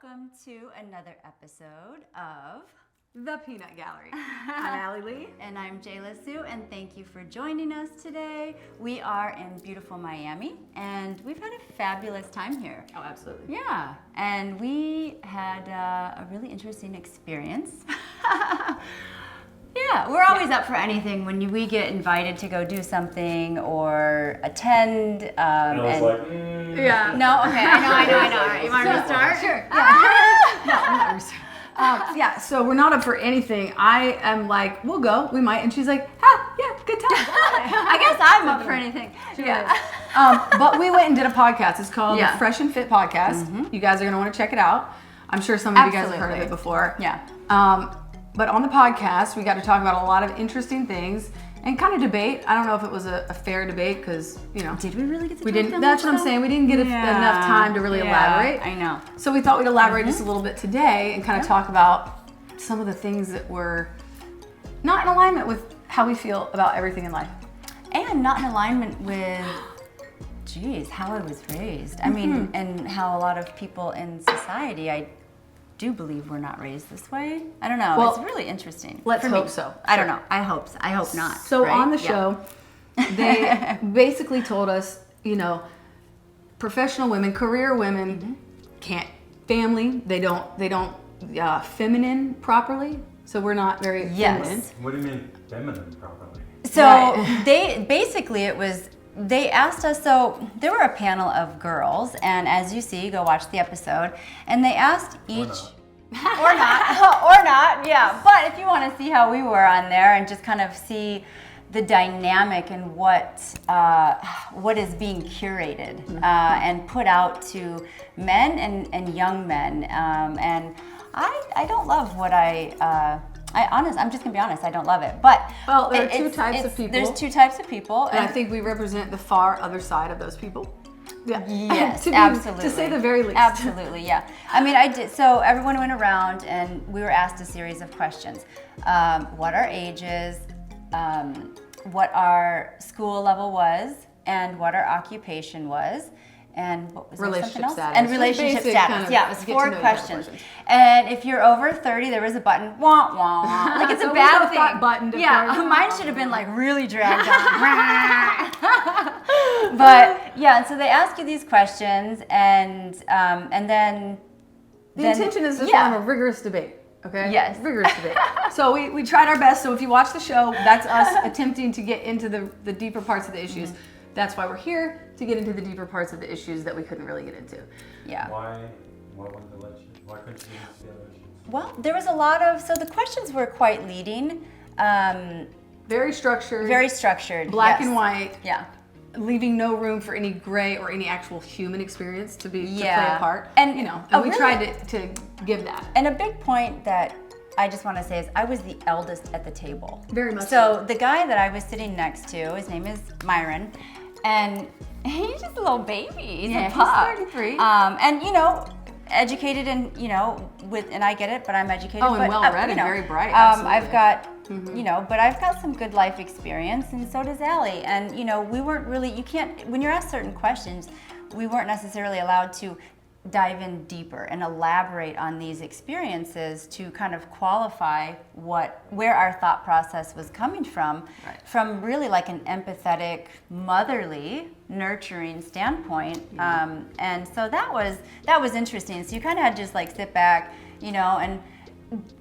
welcome to another episode of The Peanut Gallery. I'm Allie Lee. And I'm Jayla Sue, and thank you for joining us today. We are in beautiful Miami, and we've had a fabulous time here. Oh, absolutely. Yeah, and we had a really interesting experience. Yeah, we're always up for anything when we get invited to go do something or attend. And I was like, Yeah. No, okay, I know. All right, you want to start? Sure. Yeah. No, I'm not restarting. Yeah, so we're not up for anything. I am like, we'll go, we might. And she's like, yeah, good time. I guess I'm up for anything. Yeah. But we went and did a podcast. It's called the Fresh&Fit podcast. Mm-hmm. You guys are going to want to check it out. I'm sure some of you guys have heard of it before. Yeah. But on the podcast, we got to talk about a lot of interesting things and kind of debate. I don't know if it was a fair debate because, you know. Did we really get to talk about That's what I'm saying. We didn't get enough time to really elaborate. I know. So we thought we'd elaborate just a little bit today and kind of talk about some of the things that were not in alignment with how we feel about everything in life. And not in alignment with, how I was raised. I mean, and how a lot of people in society, I do believe we're not raised this way. I don't know. Well, it's really interesting. Let's hope so. I don't know. I hope so. I hope not. So right? on the show, they basically told us, professional women, career women can't family. They don't feminine properly. So we're not very feminine. What do you mean feminine properly? So they asked us, so there were a panel of girls, and as you see, go watch the episode, and they asked each, or not, yeah, but if you want to see how we were on there and just kind of see the dynamic and what is being curated and put out to men and young men, and I don't love what I'm just gonna be honest. I don't love it, but there are two types of people. There's two types of people, and I think we represent the far other side of those people. Yeah. Yes, absolutely. To say the very least. Absolutely, yeah. I mean, I did. So everyone went around, and we were asked a series of questions: what our ages, what our school level was, and what our occupation was. And what was relationship status. And relationship status. Yeah, it was 4 questions. And if you're over 30, there was a button. Wah wah. Like it's a bad thing. Button to mine should have been like really dragged on. But yeah, and so they ask you these questions, and then the intention is to have a rigorous debate. Okay. Yes. Rigorous debate. So we tried our best. So if you watch the show, that's us attempting to get into the deeper parts of the issues. Mm-hmm. That's why we're here, to get into the deeper parts of the issues that we couldn't really get into. Yeah. Why couldn't you get into the other issues? Well, there was a lot of, so the questions were quite leading. Very structured. Very structured. Black and white. Yeah. Leaving no room for any gray or any actual human experience to play a part. And, we tried to give that. And a big point that I just want to say is I was the eldest at the table. Very much so. The guy that I was sitting next to, his name is Myron, and he's just a little baby. He's a pup. He's 33. And educated and and I get it, but I'm educated. Oh, and well-read and very bright. Absolutely. I've got but I've got some good life experience, and so does Allie. And we weren't really. You can't when you're asked certain questions, we weren't necessarily allowed to dive in deeper and elaborate on these experiences to kind of qualify where our thought process was coming from really like an empathetic, motherly, nurturing standpoint. And so that was interesting. So you kind of had to just like sit back, and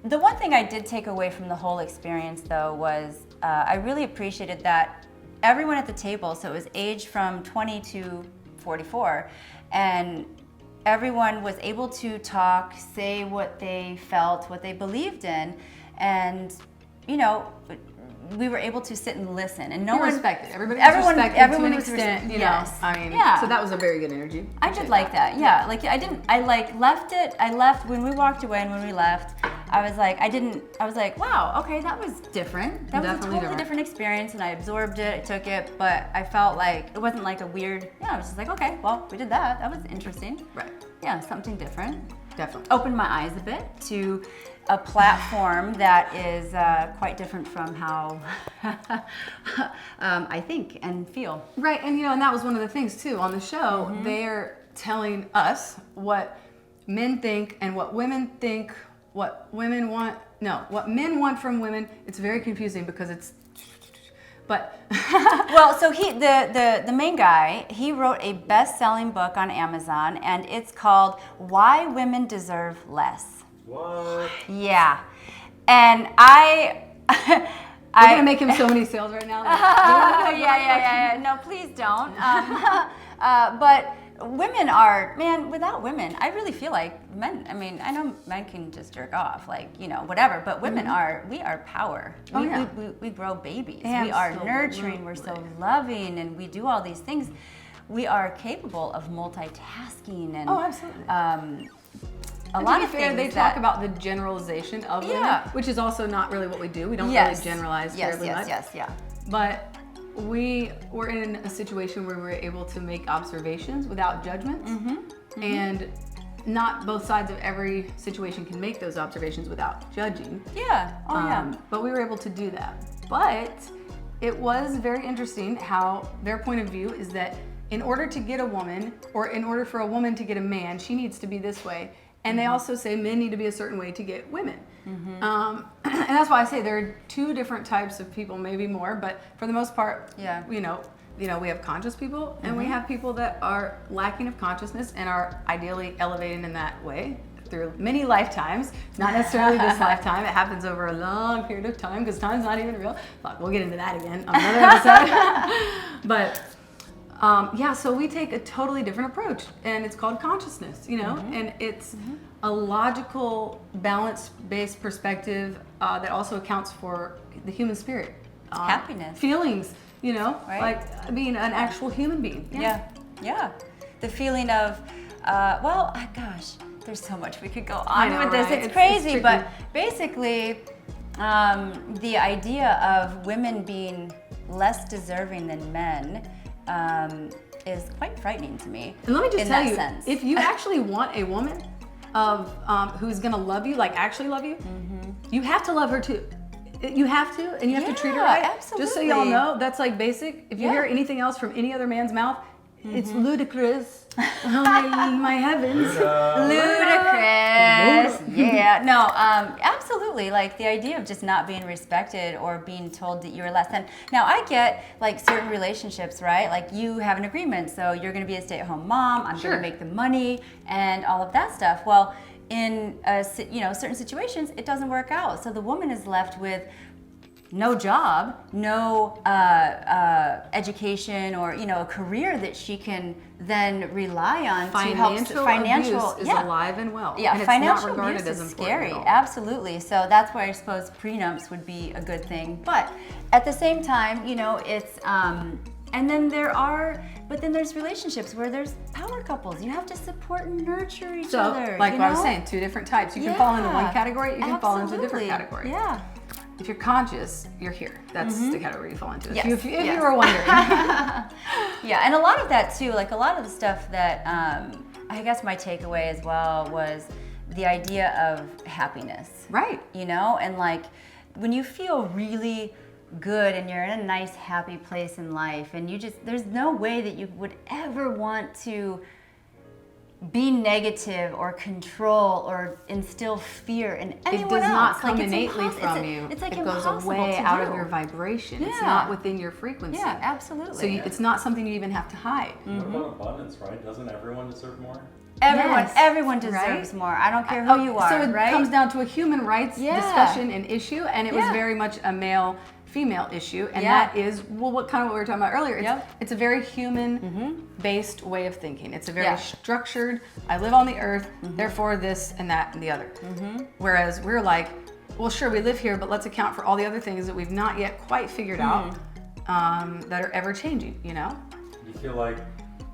the one thing I did take away from the whole experience though was I really appreciated that everyone at the table, so it was aged from 20 to 44, and everyone was able to talk, say what they felt, what they believed in, and we were able to sit and listen, and no one respected. Everyone to an extent. Yes. So that was a very good energy. I did like that. Yeah. Like I left when we walked away, and when we left, I was like, wow, okay, that was different. That was a totally different experience, and I absorbed it, I took it, but I felt like it wasn't like a weird, I was just like, okay, well, we did that. That was interesting. Right. Yeah, something different. Definitely. Opened my eyes a bit to a platform that is quite different from how I think and feel. Right, and and that was one of the things too on the show. They're telling us what men think and what women think, what women want, no, what men want from women. It's very confusing because it's, but. Well, so the main guy, he wrote a best-selling book on Amazon, and it's called Why Women Deserve Less. What? Yeah. And We're going to make him so many sales right now. Yeah. No, please don't. But women are, man, without women, I really feel like men, I mean, I know men can just jerk off, like, you know, whatever, but women we are power. We grow babies. We are nurturing. We're so loving, and we do all these things. We are capable of multitasking and Absolutely. a lot of things. They talk about the generalization of women, which is also not really what we do. We don't really generalize terribly much. Yeah. But we were in a situation where we were able to make observations without judgments, and not both sides of every situation can make those observations without judging. Yeah. But we were able to do that. But it was very interesting how their point of view is that in order to get a woman, or in order for a woman to get a man, she needs to be this way. And they also say men need to be a certain way to get women. And that's why I say there are two different types of people, maybe more, but for the most part, you know, we have conscious people and we have people that are lacking of consciousness and are ideally elevating in that way through many lifetimes, not necessarily this lifetime. It happens over a long period of time because time's not even real. Fuck, we'll get into that again on another episode. But so we take a totally different approach, and it's called consciousness, you know, and it's a logical, balance-based perspective that also accounts for the human spirit. Happiness. Feelings, you know, Right. like being an actual human being. Yeah. The feeling of, gosh, there's so much we could go on with this. Right? It's crazy, tricky. but basically, the idea of women being less deserving than men is quite frightening to me. And let me just in tell that you, sense. if you actually want a woman of who's gonna love you, like actually love you, you have to love her too. You have to, and you have to treat her right. Absolutely. Just so y'all know, that's like basic. If you hear anything else from any other man's mouth, it's ludicrous. Oh my heavens. Ludicrous. Yeah. No, absolutely. Like the idea of just not being respected or being told that you're less than. Now I get like certain relationships, right? Like you have an agreement, so you're going to be a stay-at-home mom. I'm going to make the money and all of that stuff. Well, in certain situations, it doesn't work out. So the woman is left with no job, no education, or a career that she can then rely on to help. Financial abuse is alive and well. Yeah, and it's financial not regarded abuse as is important scary. at all. Absolutely. So that's why I suppose prenups would be a good thing. But at the same time, it's and then there's relationships where there's power couples. You have to support and nurture each other. Like what I was saying, two different types. You can fall into one category, you can fall into a different category. Yeah. If you're conscious, you're here. That's the category you fall into. Yes. If you were wondering. Yeah, and a lot of that too, like a lot of the stuff that I guess my takeaway as well was the idea of happiness. Right. And like when you feel really good and you're in a nice, happy place in life, and there's no way that you would ever want to be negative or control or instill fear in anyone else. It does not come like, innately from you. It's like it goes impossible away to out do. of your vibration. Yeah. It's not within your frequency. Yeah, absolutely. So it's not something you even have to hide. What about abundance, right? Doesn't everyone deserve more? Everyone deserves more. I don't care who you are, So it right? comes down to a human rights discussion and issue, and it was very much a male-female issue, and that is what we were talking about earlier. It's a very human-based way of thinking. It's a very structured. I live on the earth, therefore this and that and the other. Whereas we're like, well, sure, we live here, but let's account for all the other things that we've not yet quite figured out that are ever changing. Do you feel like?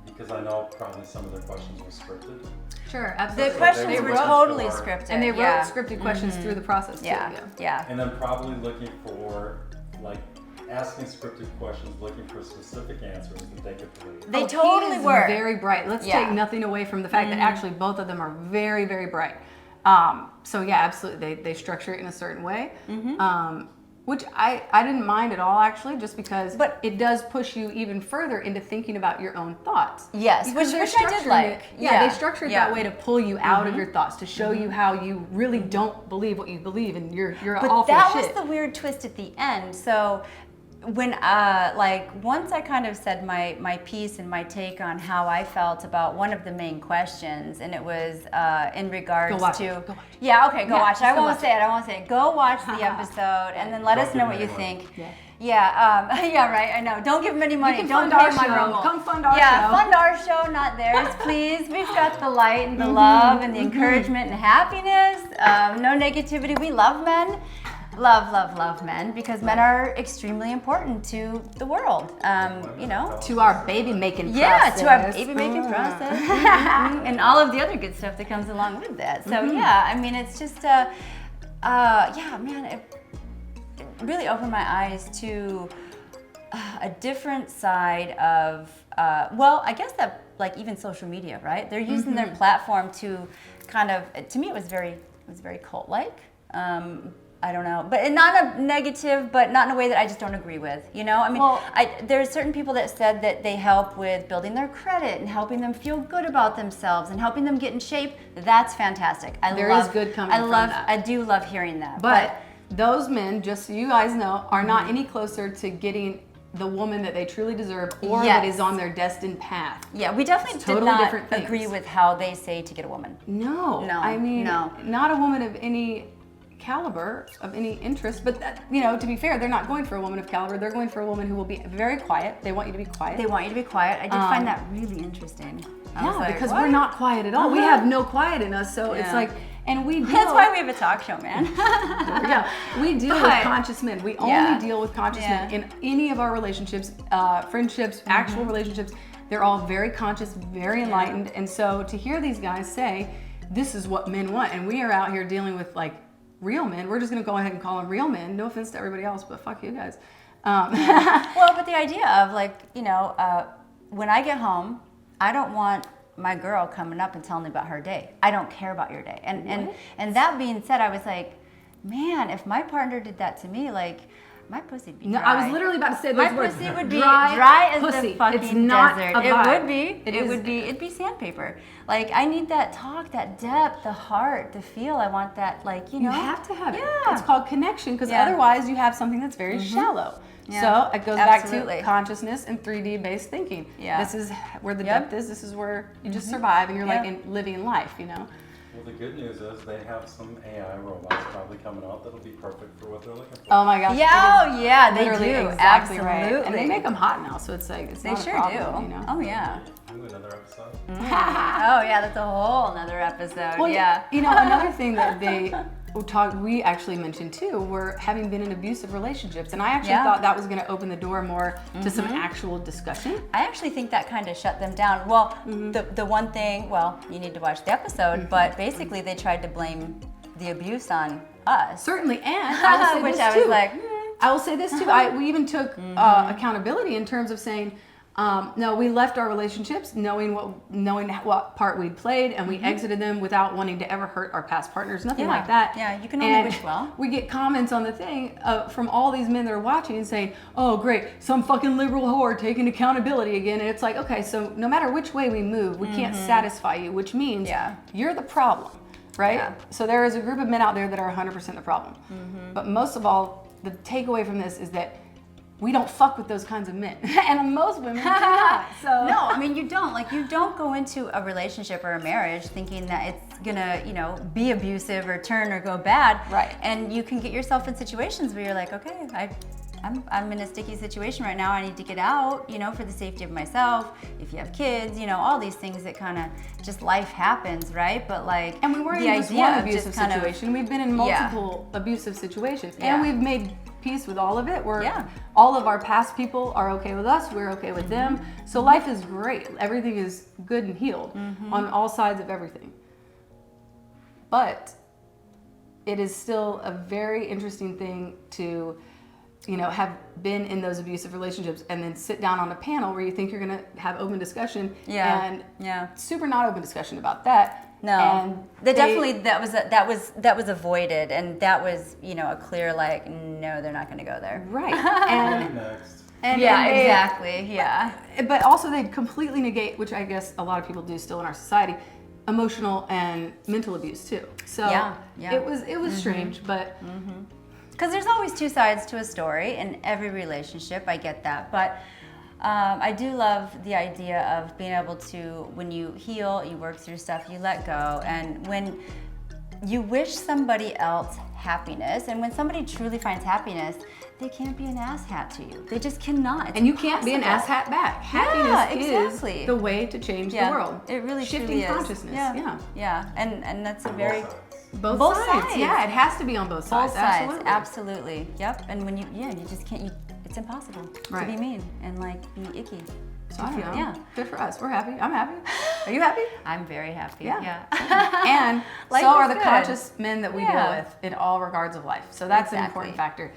Because I know probably some of the questions were scripted. Sure, absolutely. The questions were totally scripted. And they wrote scripted questions through the process too. Yeah. And then probably looking for, like, asking scripted questions, looking for specific answers that they could believe. They totally were. Very bright. Let's take nothing away from the fact that actually both of them are very, very bright. So yeah, absolutely. They structure it in a certain way. Which I didn't mind at all, actually, just because But- it does push you even further into thinking about your own thoughts. Yes, Because they're which I did structuring like. it- they structure it that way to pull you out of your thoughts, to show you how you really don't believe what you believe, and you're But all full that of was shit. the weird twist at the end. So when once I kind of said my piece and my take on how I felt about one of the main questions, and it was in regards Go watch to it. Go watch it. yeah, okay, go Yeah, watch it. just I go won't watch say it. I won't say it. Go watch the episode and then let Don't us know give what you them any think. money. Yeah, right. I know. Don't give them any money. can Don't fund pay our my show. Rumble. Come fund our Yeah, show. fund our show, not theirs, please. We've got the light and the love and the encouragement and happiness. No negativity. We love men. Love men, because men are extremely important to the world. You know. To our baby making Yeah, process. to our baby making process and all of the other good stuff that comes along with that. So yeah, I mean, it's just yeah, man, it really opened my eyes to a different side of well, I guess that like even social media, right? They're using their platform to kind of, to me, it was very cult-like. I don't know, but not a negative, but not in a way that I just don't agree with. You know, I mean, Well- there's certain people that said that they help with building their credit and helping them feel good about themselves and helping them get in shape. That's fantastic. There is good coming from that. I do love hearing that. But those men, just so you guys know, are not any closer to getting the woman that they truly deserve or that Yes. is on their destined path. yeah, we definitely It's did totally not different things. agree with how they say to get a woman. No. No, I mean, no. not a woman of any caliber, of any interest, but that, you know, to be fair, they're not going for a woman of caliber. They're going for a woman who will be very quiet. They want you to be quiet. They want you to be quiet. I did find that really interesting. I was yeah, like, because what? we're not quiet at all. We have no quiet in us, so it's Yeah. like, and we deal, That's why we have a talk show, man. yeah, we deal with But- conscious men. We only Yeah. deal with conscious Yeah. men in any of our relationships, friendships, actual relationships. They're all very conscious, very enlightened, and so to hear these guys say, "This is what men want," and we are out here dealing with like real men. We're just gonna go ahead and call them real men. No offense to everybody else, but fuck you guys. Well, but the idea of like, you know, when I get home, I don't want my girl coming up and telling me about her day. I don't care about your day. And that being said, I was like, man, if my partner did that to me, like my pussy'd be No, dry. I was literally about to say my those words. pussy would be Dry dry as pussy. the fucking It's not desert. a It vibe. would be. It It is- would be. It'd be sandpaper. Like I need that talk, that depth, the heart, the feel. I want that, like you know. You have to have it. Yeah. It's called connection, because Yeah. otherwise you have something that's very shallow. Yeah. So it goes back Absolutely. to consciousness and 3D based thinking. Yeah. This is where the Yep. depth is. This is where you just survive and you're like Yeah. living life, you know? Well, the good news is they have some AI robots probably coming out that'll be perfect for what they're looking for. Oh my gosh. Yeah, it oh is yeah, they literally do. exactly Absolutely. right. And they make them hot now, so it's like, it's They not sure a problem, do. you know? Oh yeah. Do another episode. Oh yeah, that's a whole another episode. Well, yeah. You know, another thing that we actually mentioned too, were having been in abusive relationships. And I actually Yeah. thought that was going to open the door more to some actual discussion. I actually think that kind of shut them down. Well, the one thing, well, you need to watch the episode, but basically they tried to blame the abuse on us. Certainly, and I will say Which this I was too. like, I will say this too. We even took accountability in terms of saying, no, we left our relationships knowing what part we'd played, and we exited them without wanting to ever hurt our past partners. Nothing Yeah. like that. Yeah, you can only And wish well. We get comments on the thing from all these men that are watching and saying, "Oh, great, some fucking liberal whore taking accountability again." And it's like, okay, so no matter which way we move, we can't satisfy you, which means Yeah. you're the problem, right? Yeah. So there is a group of men out there that are 100% the problem. But most of all, the takeaway from this is that we don't fuck with those kinds of men. And most women do not. So no, I mean you don't. Like you don't go into a relationship or a marriage thinking that it's gonna, you know, be abusive or turn or go bad. Right. And you can get yourself in situations where you're like, okay, I'm in a sticky situation right now. I need to get out, you know, for the safety of myself. If you have kids, you know, all these things that kind of just life happens, right? But like, And we weren't the in just idea one of abusive just kind of- situation. We've been in multiple abusive situations. Yeah. And we've made peace with all of it. Yeah. All of our past people are okay with us. We're okay with them. So life is great. Everything is good and healed on all sides of everything. But it is still a very interesting thing to, you know, have been in those abusive relationships and then sit down on a panel where you think you're going to have open discussion Yeah. and Yeah. super not open discussion about that. No, And that was avoided, and that was, you know, a clear like, no, they're not going to go there. right. And Next. Yeah, they- exactly. Yeah. But also they'd completely negate, which I guess a lot of people do still in our society, emotional and mental abuse too. So Yeah. it was strange, but Because there's always two sides to a story in every relationship. I get that, but I do love the idea of being able to, when you heal, you work through stuff, you let go, and when you wish somebody else happiness, and when somebody truly finds happiness, they can't be an asshat to you. They just cannot. It's and you can't be an impossible. asshat back. Happiness exactly. is the way to change the world. It really shifting truly is. consciousness. Yeah. And that's a very Both sides. Both Both sides. sides. Yeah, it has to be on both sides. both sides. Absolutely. Absolutely. Yep. And when you just can't. It's impossible Right. to be mean and like be icky. So I don't know. Yeah. Good for us. We're happy. I'm happy. Are you happy? I'm very happy. Yeah. Yeah. And Life so are is the good. conscious men that we deal Yeah. with in all regards of life. So that's an Exactly. important factor.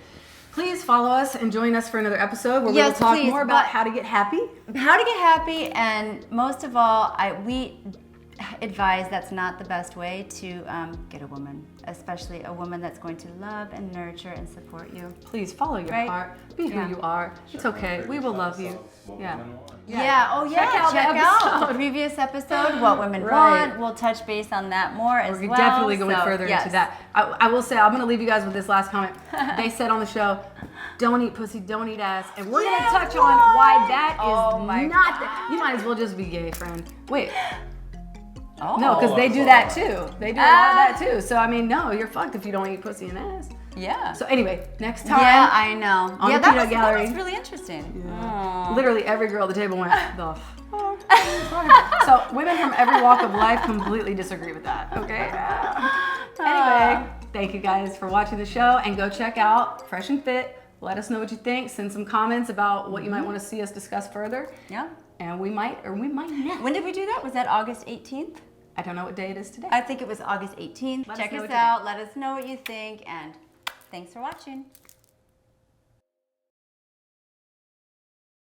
Please follow us and join us for another episode where Yes, we will talk please, more about but- how to get happy. How to get happy, and most of all, we advise that's not the best way to get a woman, especially a woman that's going to love and nurture and support you. Please follow your Right? heart. Be Yeah. who you are. It's okay. We will love you. Yeah. Yeah. Oh, yeah. Check out the Check out episode. the previous episode, What Women Right. Want. We'll touch base on that more as We're well. definitely going So, further yes. into that. I will say, I'm going to leave you guys with this last comment. They said on the show, don't eat pussy, don't eat ass. And we're going to Yeah, touch on why that is Oh my not that. You might as well just be gay, friend. Wait. Oh. No, because they do that too. They do a lot of that too. So, I mean, no, you're fucked if you don't eat pussy and ass. Yeah. So, anyway, next time. Yeah, I know. on Yeah, the that peanut was, gallery. that was really interesting. Aw. Literally every girl at the table went, the So women from every walk of life completely disagree with that, okay? Anyway, thank you guys for watching the show, and go check out Fresh and Fit. Let us know what you think. Send some comments about what you might want to see us discuss further. Yeah. And we might or we might not. When did we do that? Was that August 18th? I don't know what day it is today. I think it was August 18th. Let us Check know us what you out. Let us know what you think. And thanks for watching.